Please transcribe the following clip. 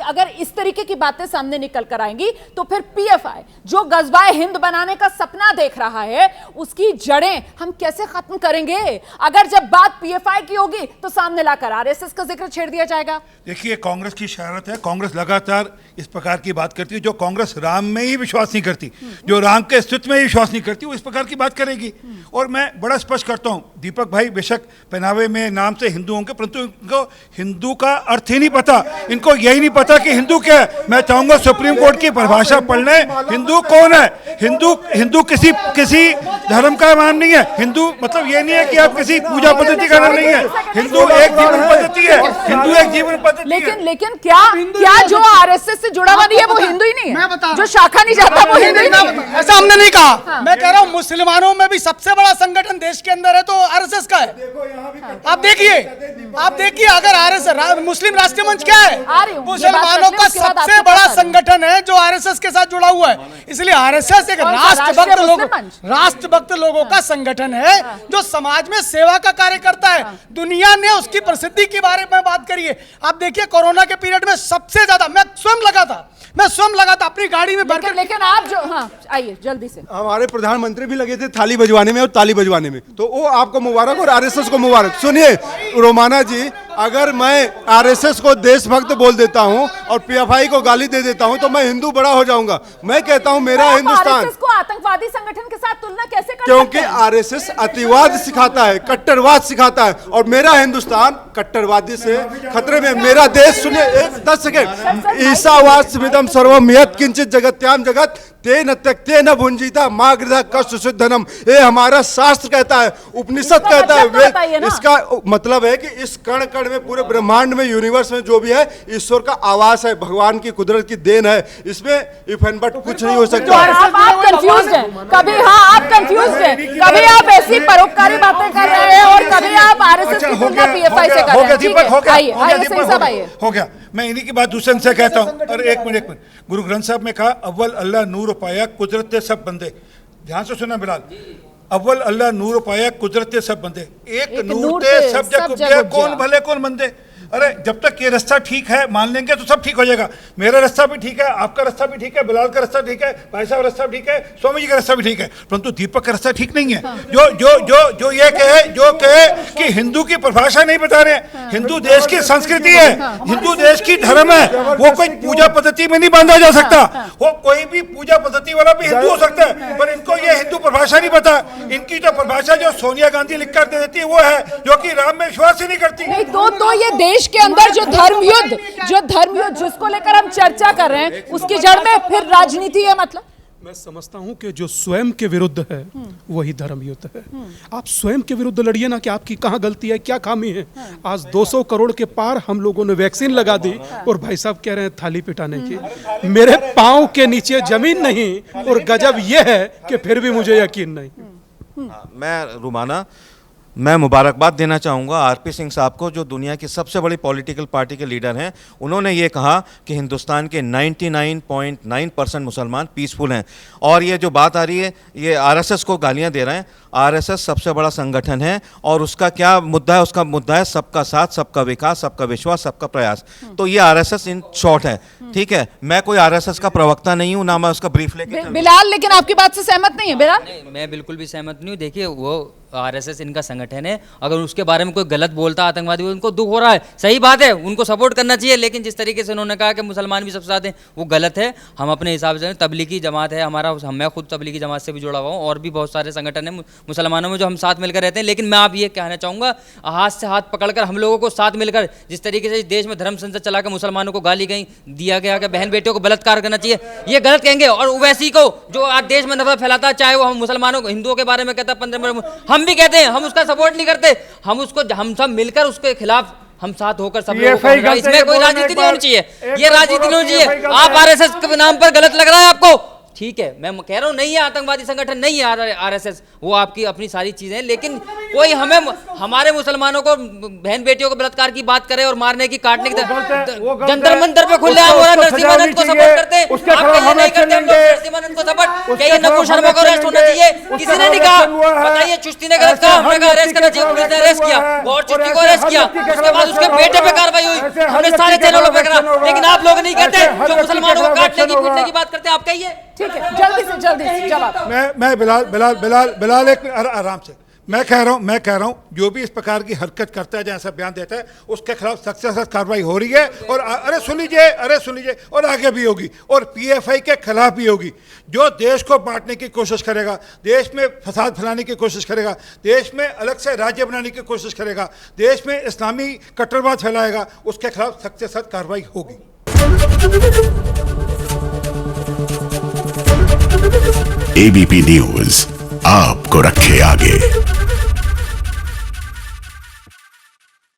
अगर इस तरीके की बातें सामने निकल कर आएंगी तो फिर पीएफआई जो गजबाए हिंद बनाने का सपना देख रहा है उसकी जड़ें हम कैसे खत्म करेंगे? अगर जब बात पीएफआई की होगी तो सामने लाकर आरएसएस का जिक्र छेड़ दिया जाएगा। देखिए, कांग्रेस की शरारत है, कांग्रेस लगातार इस प्रकार की बात करती है। जो कांग्रेस राम में ही विश्वास नहीं करती, जो राम के अस्तित्व में ही विश्वास नहीं करती, वो इस प्रकार की बात करेगी। और मैं बड़ा स्पष्ट करता हूँ, दीपक भाई बेशक पहनावे में नाम से हिंदू होंगे, परंतु इनको हिंदू का अर्थ ही नहीं पता। इनको यही नहीं पता कि हिंदू क्या है। मैं चाहूंगा सुप्रीम कोर्ट की परिभाषा पढ़ लें, हिंदू कौन है। हिंदू किसी धर्म का नाम नहीं है। हिंदू मतलब ये नहीं है कि आप किसी पूजा पद्धति का नाम नहीं है। हिंदू एक जीवन पद्धति है, हिंदू एक जीवन पद्धति है। लेकिन क्या जो आरएसएस से जुड़ा हुआ नहीं है वो हिंदू ही नहीं है? जो शाखा नहीं जाता वो हिंदू ही नहीं है? ऐसा हमने नहीं कहा। मैं कह रहा हूँ मुसलमानों में भी सबसे बड़ा संगठन देश के अंदर है तो आरएसएस का है। आप देखिए अगर आरएसएस मुस्लिम राष्ट्रीय मंच क्या है, मुसलमानों का सबसे बड़ा संगठन है जो आरएसएस के साथ जुड़ा हुआ है। इसलिए आरएसएस एक राष्ट्रभक्त लोगों का संगठन है जो समाज में सेवा का कार्य करता है। दुनिया ने उसकी प्रसिद्धि के बारे में बात करी है। आप देखिए कोरोना के पीरियड में सबसे ज्यादा मैं स्वयं लगा था अपनी गाड़ी में भरकर। लेकिन आप जो आइए जल्दी से, हमारे प्रधानमंत्री भी लगे थे थाली बजवाने में और ताली बजवाने में, तो वो आपको मुबारक और आरएसएस को मुबारक। सुनिए रोमाना जी, अगर मैं आरएसएस को देशभक्त बोल देता हूं और पीएफआई को गाली दे देता हूं तो मैं हिंदू बड़ा हो जाऊंगा। मैं कहता हूं मेरा हिंदुस्तान आरएसएस को आतंकवादी संगठन के साथ तुलना कैसे कर क्योंकि आरएसएस अतिवाद सिखाता है, कट्टरवाद सिखाता है, और मेरा हिंदुस्तान कट्टरवादी से खतरे में। मेरा देश, सुनिए 10 सेकेंड, ईसावाद स्मितम सर्वम यत् किंचित जगत्याम जगत तेन त्यक्तेन भुंजीता मां गृह कष्ट सिद्धनम। ये हमारा शास्त्र कहता है, उपनिषद कहता है। इसका मतलब है कि इस कण कण में, पूरे ब्रह्मांड में, यूनिवर्स में जो भी है ईश्वर का आवास है, भगवान की कुदरत की देन है। इसमें इफ एंड बट कुछ नहीं हो सकता। आप कंफ्यूज्ड हैं, कभी आप कंफ्यूज्ड हैं, कभी आप ऐसी परोपकारी बातें कर रहे हैं और कभी आप आरएसएस की तुलना पीएफआई से कर रहे हैं। ठीक है, आइए सही साहब आइए। हो गया। मैं इन्हीं की बात दूसरे से कहता हूँ। और एक मिनट, गुरु ग्रंथ साहब में कहा अव्वल अल्लाह नूर पाया कुदरत सब बंदे। ध्यान से सुना बिलाल, अव्वल अल्लाह नूर पाया कुदरत सब बंदे। एक नूर थे सब जग उपजे, कौन भले कौन मंदे। अरे जब तक ये रास्ता ठीक है मान लेंगे तो सब ठीक हो जाएगा। मेरा रास्ता भी ठीक है, आपका रास्ता भी ठीक है, बिलाल का रास्ता ठीक है, भाई साहब रास्ता ठीक है, स्वामी जी का रास्ता भी ठीक है, परंतु दीपक का रास्ता ठीक नहीं है। जो ये कहे कि हिंदू की परिभाषा नहीं बता रहे। हिंदू देश की संस्कृति है, हिंदू देश की धर्म है, वो कोई पूजा पद्धति में नहीं बांधा जा सकता। वो कोई भी पूजा पद्धति वाला भी हिंदू हो सकता है, पर इनको ये हिंदू परिभाषा नहीं पता। इनकी जो परिभाषा जो सोनिया गांधी लिख कर दे देती है वो है जो कि राम में विश्वास ही नहीं करती। तो ये देश के अंदर जो धर्म युद्ध जिसको लेकर हम चर्चा कर रहे हैं उसकी जड़ में फिर राजनीति है। मतलब मैं समझता हूं कि जो स्वयं के विरुद्ध है वही धर्म युद्ध है। आप स्वयं के विरुद्ध लड़िए ना कि आपकी कहां गलती है, क्या खामी है। आज 200 करोड़ के पार हम लोगों ने वैक्सीन लगा दी और भाई साहब कह रहे हैं थाली पिटाने की। मेरे पांव के नीचे जमीन नहीं और गजब यह है कि फिर भी मुझे यकीन नहीं। मैं रुमाना मैं मुबारकबाद देना चाहूँगा आरपी सिंह साहब को, जो दुनिया की सबसे बड़ी पॉलिटिकल पार्टी के लीडर हैं। उन्होंने ये कहा कि हिंदुस्तान के 99.9% मुसलमान पीसफुल हैं। और ये जो बात आ रही है, ये आरएसएस को गालियाँ दे रहे हैं। आरएसएस सबसे बड़ा संगठन है और उसका क्या मुद्दा है? उसका मुद्दा है सबका साथ, सबका विकास, सबका विश्वास, सबका प्रयास। तो ये आरएसएस इन शॉर्ट है, ठीक है। मैं कोई आरएसएस का प्रवक्ता नहीं हूँ, ना मैं उसका ब्रीफ लेके। बिलाल, लेकिन आपकी बात से सहमत नहीं है बिलाल? मैं बिल्कुल भी सहमत नहीं हूँ। देखिए, वो आरएसएस इनका संगठन है, अगर उसके बारे में कोई गलत बोलता आतंकवादी, उनको दुख हो रहा है, सही बात है, उनको सपोर्ट करना चाहिए। लेकिन जिस तरीके से उन्होंने कहा कि मुसलमान भी सबसे साथ हैं, वो गलत है। हम अपने हिसाब से तबलीगी जमात है हमारा, मैं खुद तबलीगी जमात से भी जुड़ा हुआ हूँ और भी बहुत सारे संगठन हैं मुसलमानों में जो हम साथ मिलकर रहते हैं। लेकिन मैं आप ये कहना चाहूँगा, हाथ से हाथ पकड़कर हम लोगों को साथ मिलकर, जिस तरीके से देश में धर्म संसद चला कर मुसलमानों को गाली गई दिया गया कि बहन बेटियों को बलात्कार करना चाहिए, ये गलत कहेंगे। और ओवैसी को जो आज देश में नफरत फैलाता है, चाहे वो हम मुसलमानों को, हिंदुओं के बारे में कहता है 15, हम भी कहते हैं, हम उसका सपोर्ट नहीं करते। हम सब मिलकर उसके खिलाफ हम साथ होकर सब लोगों को, इसमें कोई राजनीति नहीं होनी चाहिए, ये राजनीति नहीं होनी चाहिए। आप आरएसएस के नाम पर गलत लग रहा है आपको, ठीक है, मैं कह रहा हूँ नहीं है आतंकवादी संगठन, नहीं है आरएसएस, वो आपकी अपनी सारी चीजें हैं। लेकिन कोई हमें हमारे मुसलमानों को बहन बेटियों को बलात्कार की बात करे और मारने की काटने की जंतर मंतर पे खुले आम हो रहा है। नरसिम्हानंद को सपोर्ट करते हैं, आप कहिए नहीं करते हम लोग नरसिम्हानंद को सपोर्ट। कहिए नकुल शर्मा को अरेस्ट होना चाहिए, किसी ने नहीं कहा। बताइए चुश्ती ने गलत कहा, हमने कहा अरेस्ट करना चाहिए, पुलिस ने अरेस्ट किया, गौर चिश्ती को अरेस्ट किया, उसके बाद उसके बेटे पे कार्रवाई हुई, हमने सारे चैनलों पे करा। लेकिन आप लोग नहीं कहते, जो मुसलमानों को काटने की पीटने की बात करते हैं, आप कहिए। ठीक है, जल्दी से जवाब। मैं बिलाल एक आराम से मैं कह रहा हूं जो भी इस प्रकार की हरकत करता है, जैसा बयान देता है, उसके खिलाफ सख्त से सख्त कार्रवाई हो रही है। और अरे सुन लीजिए और आगे भी होगी, और पीएफआई के खिलाफ भी होगी। जो देश को बांटने की कोशिश करेगा, देश में फसाद फैलाने की कोशिश करेगा, देश में अलग से राज्य बनाने की कोशिश करेगा, देश में इस्लामी कट्टरवाद फैलाएगा, उसके खिलाफ सख्त से सख्त कार्रवाई होगी। एबीपी न्यूज आपको रखे आगे।